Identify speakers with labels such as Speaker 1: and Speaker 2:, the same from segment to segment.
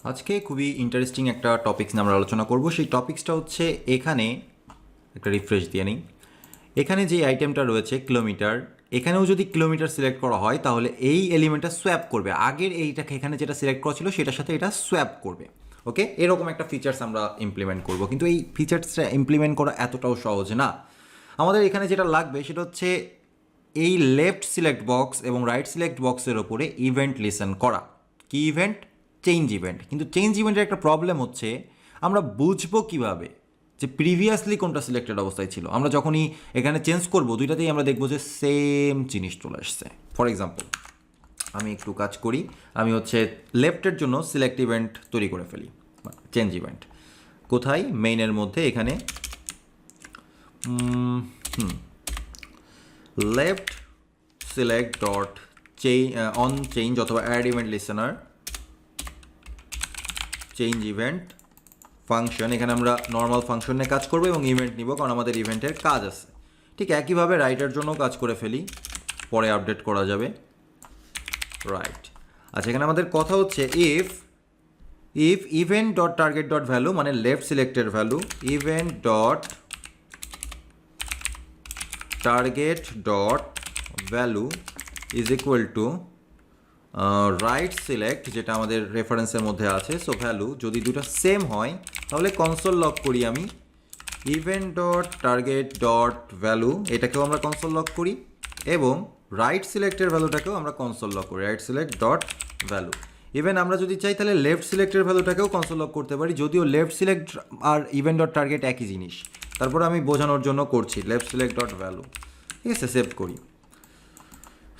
Speaker 1: আজকে খুবই ইন্টারেস্টিং একটা টপিকস নিয়ে আমরা আলোচনা করব। সেই টপিক্সটা হচ্ছে এখানে একটা রিফ্রেশ দিয়ে নিই। এখানে যে আইটেমটা রয়েছে কিলোমিটার, এখানেও যদি কিলোমিটার সিলেক্ট করা হয় তাহলে এই এলিমেন্টটা সোয়াপ করবে, আগের এইটাকে এখানে যেটা সিলেক্ট করা ছিল সেটার সাথে এটা সোয়াপ করবে। ওকে, এরকম একটা ফিচার্স আমরা ইমপ্লিমেন্ট করব, কিন্তু এই ফিচার্সটা ইমপ্লিমেন্ট করা এতটাও সহজ না। আমাদের এখানে যেটা লাগবে সেটা হচ্ছে এই লেফট সিলেক্ট বক্স এবং রাইট সিলেক্ট বক্সের ওপরে ইভেন্ট লিসেন করা। কি ইভেন্ট? Change event. কিন্তু চেঞ্জ ইভেন্টের একটা প্রবলেম হচ্ছে আমরা বুঝবো কিভাবে যে প্রিভিয়াসলি কোনটা সিলেক্টেড অবস্থায় ছিল। আমরা যখনই এখানে চেঞ্জ করব দুইটাতেই আমরা দেখবো যে সেম জিনিস চলে আসছে। ফর এক্সাম্পল আমি একটু কাজ করি, আমি হচ্ছে লেফটের জন্য সিলেক্ট ইভেন্ট তৈরি করে ফেলি, চেঞ্জ ইভেন্ট কোথায়? মেইনের মধ্যে এখানে left select dot on change অথবা add event listener change event function. এখানে আমরা নর্মাল ফাংশন নিয়ে কাজ করবো এবং ইভেন্ট নিব, কারণ আমাদের ইভেন্টের কাজ আছে। ঠিক একইভাবে রাইটের জন্য কাজ করে ফেলি, পরে আপডেট করা যাবে। রাইট, আচ্ছা, এখানে আমাদের কথা হচ্ছে if event dot target dot value মানে লেফট সিলেক্টের value, event dot target dot value is equal to right select, যেটা আমাদের রেফারেন্সের মধ্যে আছে। সো ভ্যালু যদি দুটো সেম হয় তাহলে কনসোল লক করি আমি event dot target dot value, এটাকেও আমরা কনসোল লক করি, এবং রাইট সিলেক্টের ভ্যালুটাকেও আমরা কনসোল লক করি right select dot value. Even আমরা যদি চাই তাহলে লেফট সিলেক্টের ভ্যালুটাকেও কনসোল লক করতে পারি, যদিও লেফট সিলেক্ট আর ইভেন্ট ডট টার্গেট একই জিনিস। তারপর আমি বোঝানোর জন্য করছি লেফট সিলেক্ট ডট ভ্যালু। ঠিক আছে, সেভ করি।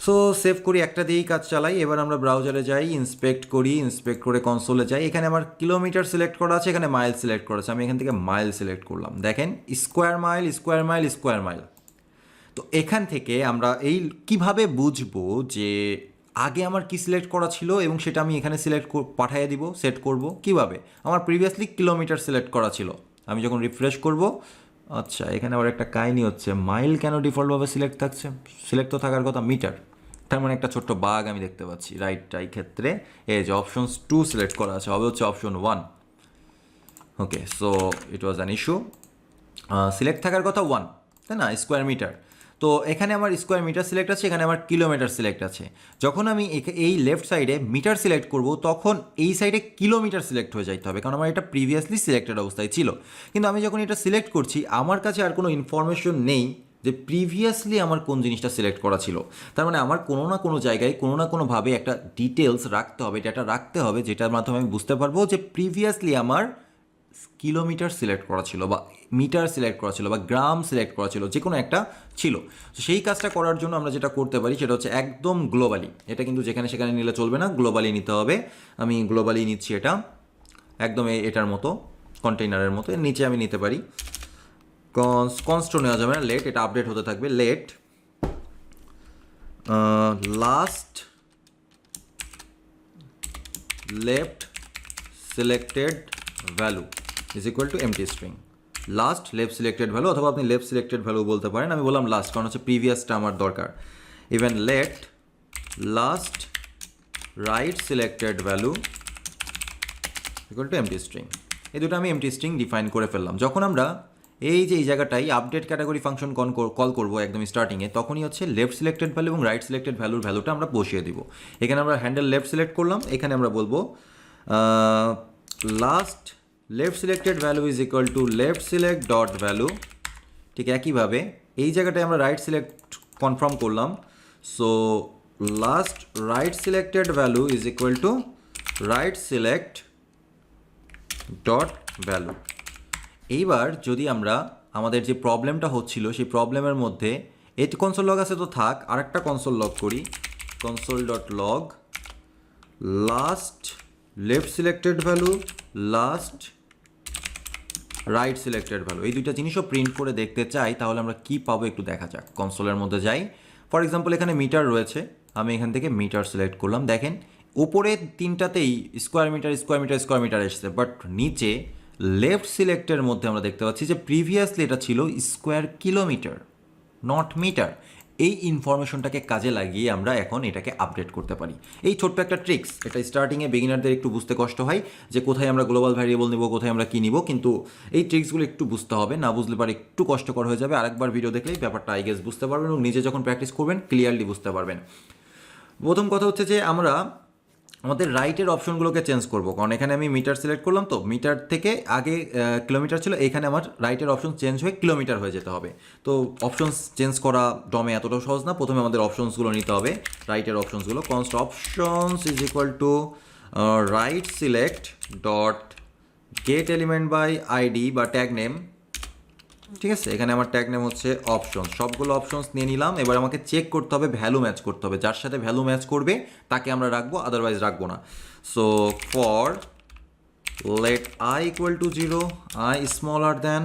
Speaker 1: সো সেভ করি, একটা দিয়েই কাজ চালাই। এবার আমরা ব্রাউজারে যাই, ইন্সপেক্ট করি, ইন্সপেক্ট করে কনসোলে যাই। এখানে আমার কিলোমিটার সিলেক্ট করা আছে, এখানে মাইল সিলেক্ট করা আছে। আমি এখান থেকে মাইল সিলেক্ট করলাম, দেখেন square mile square mile square mile. তো এখান থেকে আমরা এই কিভাবে বুঝবো যে আগে আমার কি সিলেক্ট করা ছিল এবং সেটা আমি এখানে সিলেক্ট পাঠিয়ে দিব, সেট করব কিভাবে? আমার প্রিভিয়াসলি কিলোমিটার সিলেক্ট করা ছিল, আমি যখন রিফ্রেশ করব, আচ্ছা এখানে আবার একটা কাহিনী হচ্ছে, মাইল কেন ডিফল্টভাবে সিলেক্ট থাকছে? সিলেক্ট তো থাকার কথা মিটার। তার মানে একটা ছোট্ট বাগ আমি দেখতে পাচ্ছি। রাইট, এই ক্ষেত্রে এই যে অপশনস 2 সিলেক্ট করা আছে, হবে হচ্ছে option 1। Okay, so it was an issue. Select থাকার কথা 1, তাই না, স্কোয়ার মিটার। তো এখানে আমার স্কোয়ার মিটার সিলেক্ট আছে, এখানে আমার কিলোমিটার সিলেক্ট আছে। যখন আমি এই লেফট সাইডে মিটার সিলেক্ট করব তখন এই সাইডে কিলোমিটার সিলেক্ট হয়ে যাইতে হবে, কারণ আমার এটা প্রিভিয়াসলি সিলেক্টেড অবস্থায় ছিল। কিন্তু আমি যখন এটা সিলেক্ট করছি আমার কাছে আর কোনো ইনফরমেশন নেই যে প্রিভিয়াসলি আমার কোন জিনিসটা সিলেক্ট করা ছিল। তার মানে আমার কোনো না কোনো জায়গায় কোনো না কোনোভাবে একটা ডিটেলস রাখতে হবে, ডেটা রাখতে হবে, যেটার মাধ্যমে আমি বুঝতে পারবো যে প্রিভিয়াসলি আমার কিলোমিটার সিলেক্ট করা ছিল বা মিটার সিলেক্ট করা ছিল বা গ্রাম সিলেক্ট করা ছিল, যে কোনো একটা ছিল। তো সেই কাজটা করার জন্য আমরা যেটা করতে পারি সেটা হচ্ছে একদম গ্লোবালি, এটা কিন্তু যেখানে সেখানে নিলে চলবে না, গ্লোবালি নিতে হবে। আমি গ্লোবালি নিচ্ছি, এটা একদম এটার মতো কন্টেইনারের মতো, এর নিচে আমি নিতে পারি কনস্ট নেওয়া যাবে না, লেট, এটা আপডেট হতে থাকবে। Let last left selected value is equal to empty string. Last left selected value, অথবা আপনি লেফট সিলেক্টেড ভ্যালু বলতে পারেন, আমি বললাম লাস্ট কারণ হচ্ছে প্রিভিয়াসটা আমার দরকার। Even let last right selected value equal to empty string. এই দুটো আমি এমটি স্ট্রিং ডিফাইন করে ফেললাম। যখন আমরা এই যে এই জায়গাটাই আপডেট ক্যাটাগরি ফাংশন কল করবো একদম স্টার্টিংয়ে, তখনই হচ্ছে লেফট সিলেক্টেড ভ্যালু এবং রাইট সিলেক্টেড ভ্যালুটা আমরা বসিয়ে দিব। এখানে আমরা হ্যান্ডেল লেফট সিলেক্ট করলাম, এখানে আমরা বলবো last left selected value is equal to left select dot value. ঠিক একইভাবে এই জায়গাটায় আমরা রাইট সিলেক্ট কনফার্ম করলাম, so last right selected value is equal to right select dot value. এইবার যদি আমরা আমাদের যে প্রবলেমটা হচ্ছিল সেই প্রবলেমের মধ্যে এই কনসোল লগ আছে তো থাক, আরেকটা কনসোল লগ করি, console dot log last left selected value last right selected value, এই দুইটা জিনিসও প্রিন্ট করে দেখতে চাই, তাহলে আমরা কি পাবো একটু দেখা যাক। কনসোলের মধ্যে যাই, ফর এক্সাম্পল এখানে মিটার রয়েছে, আমি এখান থেকে মিটার সিলেক্ট করলাম, দেখেন উপরে তিনটাতেই square metre square metre square metre এসছে, বাট নিচে লেফট সিলেক্টের মধ্যে আমরা দেখতে পাচ্ছি যে প্রিভিয়াসলি এটা ছিল স্কোয়ার কিলোমিটার, নট মিটার। এই ইনফরমেশনটাকে কাজে লাগিয়ে আমরা এখন এটাকে আপডেট করতে পারি। এই ছোট্ট একটা ট্রিক্স, এটা স্টার্টিংয়ে বিগিনারদের একটু বুঝতে কষ্ট হয় যে কোথায় আমরা গ্লোবাল ভ্যারিয়েবল নিব, কোথায় আমরা কী নিব, কিন্তু এই ট্রিক্সগুলো একটু বুঝতে হবে, না বুঝলে পারে একটু কষ্টকর হয়ে যাবে। আরেকবার ভিডিও দেখলেই ব্যাপারটা আই গেস বুঝতে পারবেন এবং নিজে যখন প্র্যাকটিস করবেন ক্লিয়ারলি বুঝতে পারবেন। প্রথম কথা হচ্ছে যে আমরা আমাদের রাইটের অপশনগুলোকে চেঞ্জ করব, কারণ এখানে আমি মিটার সিলেক্ট করলাম, তো মিটার থেকে আগে কিলোমিটার ছিল, এখানে আমার রাইটের অপশন চেঞ্জ হয়ে কিলোমিটার হয়ে যেতে হবে। তো অপশনস চেঞ্জ করা ডমে এতটাও সহজ না, প্রথমে আমাদের অপশনসগুলো নিতে হবে, রাইটের অপশনসগুলো। Const options is equal to right select dot get element by ID বা ট্যাগ নেম, ঠিক আছে। এখানে আমার ট্যাগ নেম হচ্ছে অপশন, সবগুলো অপশনস নিয়ে নিলাম। এবার আমাকে চেক করতে হবে, ভ্যালু ম্যাচ করতে হবে, যার সাথে ভ্যালু ম্যাচ করবে তাকে আমরা রাখবো, আদারওয়াইজ রাখবো না। So for let i equal to 0, i smaller than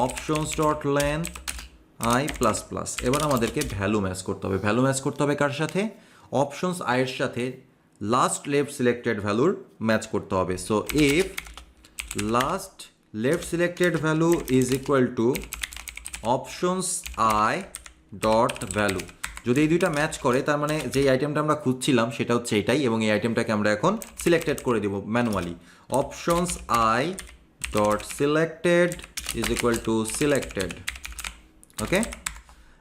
Speaker 1: options dot length i plus plus. এবার আমাদেরকে ভ্যালু ম্যাচ করতে হবে। ভ্যালু ম্যাচ করতে হবে কার সাথে? অপশনস আইয়ের সাথে লাস্ট লেফট সিলেক্টেড ভ্যালুর ম্যাচ করতে হবে। So if last left selected value is equal to options I dot value, যদি এই দুইটা ম্যাচ করে তার মানে যেই আইটেমটা আমরা খুঁজছিলাম সেটা হচ্ছে এটাই, এবং এই আইটেমটাকে আমরা এখন সিলেক্টেড করে দেব manually. Options I dot selected is equal to selected, okay.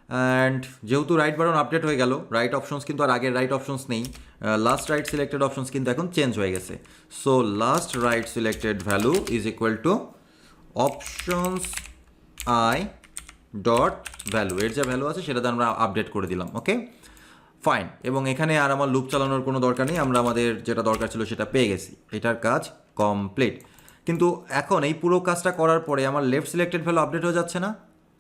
Speaker 1: And যেহেতু রাইট বাটন আপডেট হয়ে গেল, রাইট অপশনস কিন্তু আর আগের রাইট অপশনস নেই, লাস্ট রাইট সিলেক্টেড অপশনস কিন্তু এখন চেঞ্জ হয়ে গেছে। So last right selected value is equal to options I dot value, এর যা ভ্যালু আছে সেটাতে আমরা আপডেট করে দিলাম, ওকে ফাইন। এবং এখানে আর আমার লুপ চালানোর কোনো দরকার নেই, আমরা আমাদের যেটা দরকার ছিল সেটা পেয়ে গেছি, এটার কাজ কমপ্লিট। কিন্তু এখন এই পুরো কাজটা করার পরে আমার লেফট সিলেক্টেড ভ্যালু আপডেট হয়ে যাচ্ছে না,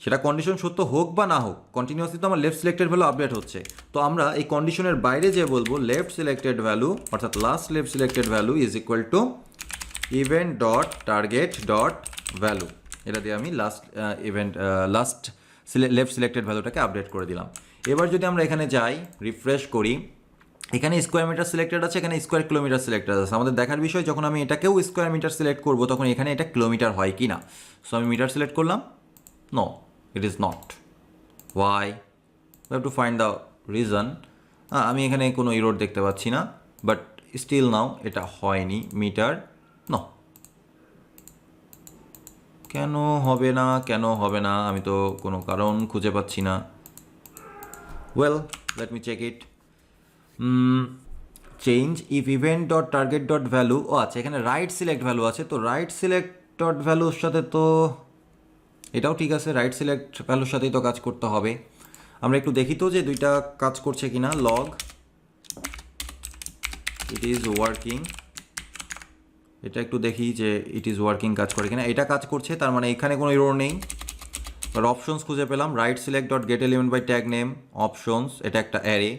Speaker 1: সেটা কন্ডিশন সত্য হোক বা না হোক, কন্টিনিউয়াসলি তো আমার লেফট সিলেক্টেড ভ্যালু আপডেট হচ্ছে। তো আমরা এই কন্ডিশনের বাইরে যে বলবো লেফট সিলেক্টেড ভ্যালু অর্থাৎ last left selected value is equal two event dot target dot value, এটা দিয়ে আমি লাস্ট লেফট সিলেক্টেড ভ্যালুটাকে আপডেট করে দিলাম। এবার যদি আমরা এখানে যাই, রিফ্রেশ করি, এখানে স্কোয়ার মিটার সিলেক্টেড আছে, এখানে স্কোয়ার কিলোমিটার সিলেক্টেড আছে। আমাদের দেখার বিষয় যখন আমি এটাকেও স্কোয়ার মিটার সিলেক্ট করবো তখন এখানে এটা কিলোমিটার হয় কি না। সো আমি মিটার সিলেক্ট করলাম, no it is not. Why? We have to find the reason. আমি এখানে কোনো ইরোড দেখতে পাচ্ছি না, বাট স্টিল নাও এটা হয়নি মিটার, নো। কেন হবে না, কেন হবে না, আমি তো কোনো কারণ খুঁজে পাচ্ছি না। Well let me check it. Change if event dot target dot value, ও আচ্ছা এখানে রাইট সিলেক্ট ভ্যালু আছে, তো রাইট সিলেক্ট ডট ভ্যালুর সাথে তো এটাও ঠিক আছে, রাইট সিলেক্ট ভ্যালুর সাথেই তো কাজ করতে হবে। আমরা একটু দেখি তো যে দুইটা কাজ করছে কিনা। লগ ইট ইজ ওয়ার্কিং, এটা একটু দেখি যে ইট ইজ ওয়ার্কিং কাজ করে কিনা। এটা কাজ করছে, তার মানে এখানে কোনো এরর নেই। আর অপশনস খুঁজে পেলাম, right select dot get element by tag name options, এটা একটা array,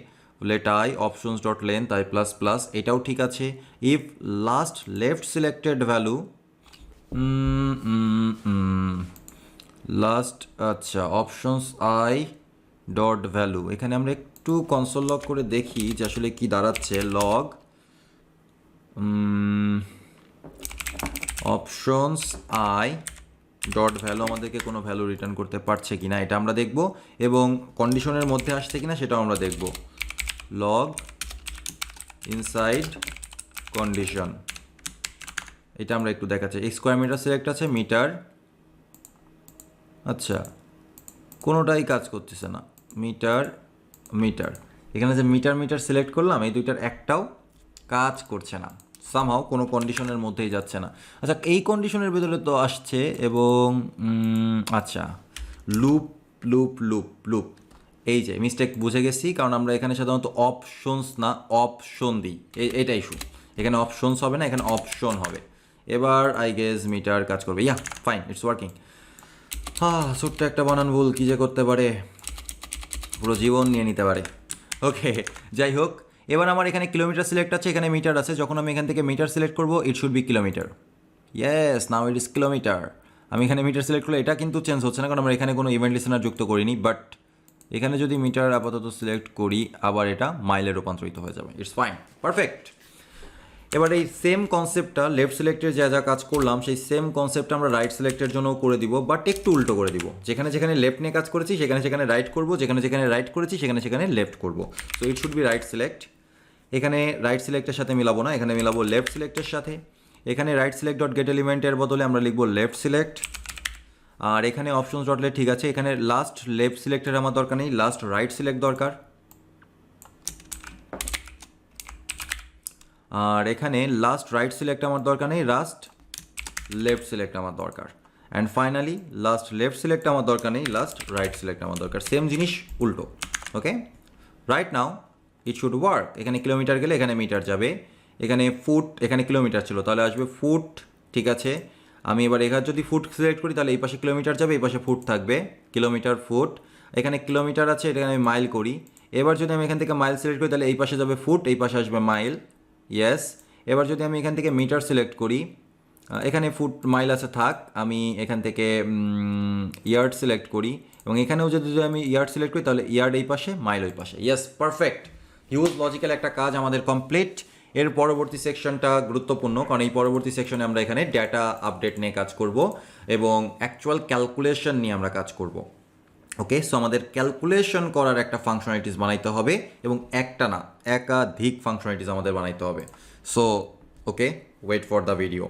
Speaker 1: let i options dot length i plus plus, এটাও ঠিক আছে। If last left selected value last, আচ্ছা অপশনস আই ডট ভ্যালু, এখানে আমরা একটু কনসোল লগ করে দেখি যে আসলে কি দাঁড়াচ্ছে। Log options I dot value আমাদেরকে কোনো ভ্যালু রিটার্ন করতে পারছে কিনা এটা আমরা দেখব, এবং কন্ডিশনের মধ্যে আসছে কিনা সেটাও আমরা দেখব। লগ ইনসাইড কন্ডিশন, এটা আমরা একটু দেখাচ্ছি। স্কোয়ার মিটার সিলেক্ট আছে, মিটার, আচ্ছা কোনোটাই কাজ করতেছে না। মিটার মিটার, এখানে যে মিটার মিটার সিলেক্ট করলাম এই দুইটার একটাও কাজ করছে না, সামহাও কোনো কন্ডিশনের মধ্যেই যাচ্ছে না। আচ্ছা এই কন্ডিশনের ভেতরে তো আসছে, এবং আচ্ছা লুপ লুপ লুপ লুপ, এই যে মিস্টেক বুঝে গেছি, কারণ আমরা এখানে সাধারণত অপশনস না অপশন দিই, এটাই ইস্যু। এখানে অপশনস হবে না, এখানে অপশন হবে। এবার আই গেস মিটার কাজ করবে, ইয়া ফাইন, ইটস ওয়ার্কিং। ছোট্ট একটা বানান ভুল কী যে করতে পারে, পুরো জীবন নিয়ে নিতে পারে। ওকে যাই হোক, এবার আমার এখানে কিলোমিটার সিলেক্ট আছে, এখানে মিটার আছে। যখন আমি এখান থেকে মিটার সিলেক্ট করবো it should be kilometre, yes now it is kilometre. আমি এখানে মিটার সিলেক্ট করলে এটা কিন্তু চেঞ্জ হচ্ছে না, কারণ আমরা এখানে কোনো ইভেন্ট লিসেনার যুক্ত করিনি। বাট এখানে যদি মিটার আপাতত সিলেক্ট করি, আবার এটা মাইলে রূপান্তরিত হয়ে যাবে। It's fine, perfect. এবার এই সেম কনসেপ্টটা লেফট সিলেক্টের যা যা কাজ করলাম সেই সেম কনসেপ্টটা আমরা রাইট সিলেক্টের জন্য করে দিব, বাট একটু উল্টো করে দিব। যেখানে যেখানে লেফট নিয়ে কাজ করেছি সেখানে সেখানে রাইট করব, যেখানে যেখানে রাইট করেছি সেখানে সেখানে লেফট করব। So it should be right select. এখানে রাইট সিলেক্টের সাথে মিলাবো না, এখানে মিলাবো লেফট সিলেক্টের সাথে। এখানে রাইট সিলেক্ট ডট গেট এলিমেন্টের বদলে আমরা লিখবো লেফট সিলেক্ট। আর এখানে অপশনস ডটলে ঠিক আছে, এখানে লাস্ট লেফট সিলেক্টের আমার দরকার নেই, লাস্ট রাইট সিলেক্ট দরকার। আর এখানে লাস্ট রাইট সিলেক্ট আমার দরকার নেই, লাস্ট লেফট সিলেক্ট আমার দরকার। And finally last left select আমার দরকার নেই, লাস্ট রাইট সিলেক্ট আমার দরকার। সেম জিনিস উল্টো। Okay, right now it should work. এখানে কিলোমিটার গেলে এখানে মিটার যাবে, এখানে ফুট, এখানে কিলোমিটার ছিল তাহলে আসবে ফুট। ঠিক আছে, আমি এবার এখানে যদি ফুট সিলেক্ট করি তাহলে এই পাশে কিলোমিটার যাবে, এই পাশে ফুট থাকবে, কিলোমিটার ফুট। এখানে কিলোমিটার আছে, এখানে আমি মাইল করি। এবার যদি আমি এখান থেকে মাইল সিলেক্ট করি তাহলে এই পাশে যাবে ফুট, এই পাশে আসবে মাইল। ইয়েস। এবার যদি আমি এখান থেকে মিটার সিলেক্ট করি, এখানে ফুট মাইল আছে থাক, আমি এখান থেকে ইয়ার্ড সিলেক্ট করি এবং এখানেও যদি আমি ইয়ার্ড সিলেক্ট করি তাহলে ইয়ার্ড এই পাশে, মাইল ওই পাশে। Yes, perfect. হিউজ লজিক্যাল একটা কাজ আমাদের কমপ্লিট। এর পরবর্তী সেকশনটা গুরুত্বপূর্ণ, কারণ এই পরবর্তী সেকশনে আমরা এখানে ডেটা আপডেট নিয়ে কাজ করব এবং অ্যাকচুয়াল ক্যালকুলেশন নিয়ে আমরা কাজ করব। ওকে, সো আমাদের ক্যালকুলেশন করার একটা ফাংশনালিটিস বানাইতে হবে এবং একটা না, একাধিক ফাংশনালিটিস আমাদের বানাইতে হবে। So okay, wait for the video.